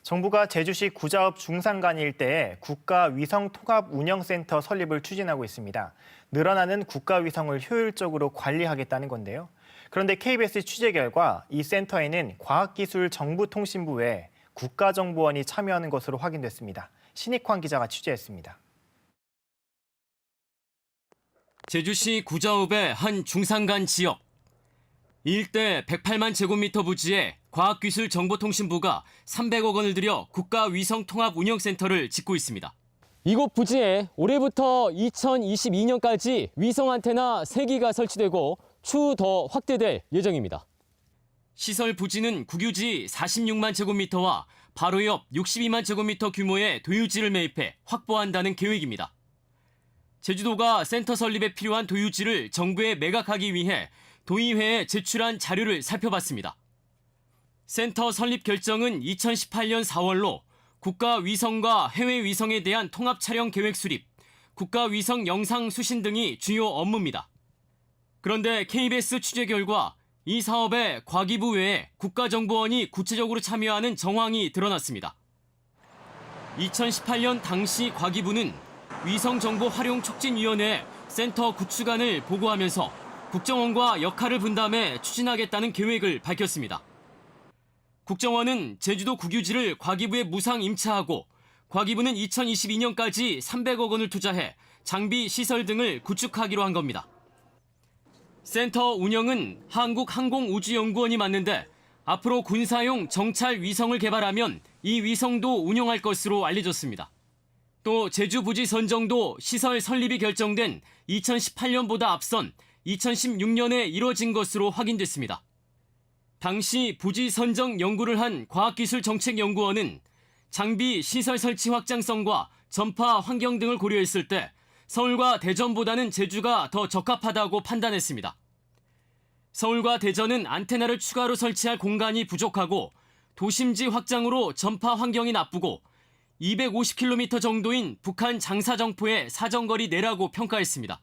정부가 제주시 구자읍 중산간 일대에 국가위성통합운영센터 설립을 추진하고 있습니다. 늘어나는 국가위성을 효율적으로 관리하겠다는 건데요. 그런데 KBS 취재 결과 이 센터에는 과학기술정보통신부 외에 국가정보원이 참여하는 것으로 확인됐습니다. 신익환 기자가 취재했습니다. 제주시 구자읍의 한 중산간 지역. 일대 108만 제곱미터 부지에 과학기술정보통신부가 300억 원을 들여 국가위성통합운영센터를 짓고 있습니다. 이곳 부지에 올해부터 2022년까지 위성 안테나 3기가 설치되고 추후 더 확대될 예정입니다. 시설 부지는 국유지 46만 제곱미터와 바로 옆 62만 제곱미터 규모의 도유지를 매입해 확보한다는 계획입니다. 제주도가 센터 설립에 필요한 도유지를 정부에 매각하기 위해 도의회에 제출한 자료를 살펴봤습니다. 센터 설립 결정은 2018년 4월로 국가위성과 해외위성에 대한 통합 촬영 계획 수립, 국가위성 영상 수신 등이 주요 업무입니다. 그런데 KBS 취재 결과 이 사업에 과기부 외에 국가정보원이 구체적으로 참여하는 정황이 드러났습니다. 2018년 당시 과기부는 위성정보활용촉진위원회에 센터 구축안을 보고하면서 국정원과 역할을 분담해 추진하겠다는 계획을 밝혔습니다. 국정원은 제주도 국유지를 과기부에 무상 임차하고 과기부는 2022년까지 300억 원을 투자해 장비, 시설 등을 구축하기로 한 겁니다. 센터 운영은 한국항공우주연구원이 맡는데 앞으로 군사용 정찰 위성을 개발하면 이 위성도 운영할 것으로 알려졌습니다. 또 제주 부지 선정도 시설 설립이 결정된 2018년보다 앞선 2016년에 이뤄진 것으로 확인됐습니다. 당시 부지 선정 연구를 한 과학기술정책연구원은 장비, 시설 설치 확장성과 전파 환경 등을 고려했을 때 서울과 대전보다는 제주가 더 적합하다고 판단했습니다. 서울과 대전은 안테나를 추가로 설치할 공간이 부족하고 도심지 확장으로 전파 환경이 나쁘고 250km 정도인 북한 장사정포의 사정거리 내라고 평가했습니다.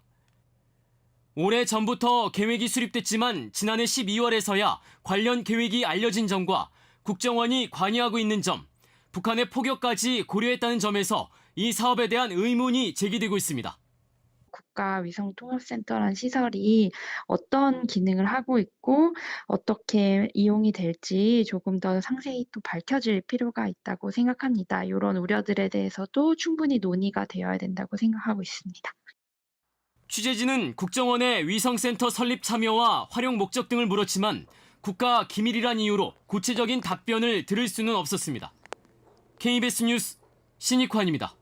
오래 전부터 계획이 수립됐지만 지난해 12월에서야 관련 계획이 알려진 점과 국정원이 관여하고 있는 점, 북한의 포격까지 고려했다는 점에서 이 사업에 대한 의문이 제기되고 있습니다. 국가위성통합센터란 시설이 어떤 기능을 하고 있고 어떻게 이용이 될지 조금 더 상세히 또 밝혀질 필요가 있다고 생각합니다. 이런 우려들에 대해서도 충분히 논의가 되어야 된다고 생각하고 있습니다. 취재진은 국정원의 위성센터 설립 참여와 활용 목적 등을 물었지만 국가 기밀이란 이유로 구체적인 답변을 들을 수는 없었습니다. KBS 뉴스 신익환입니다.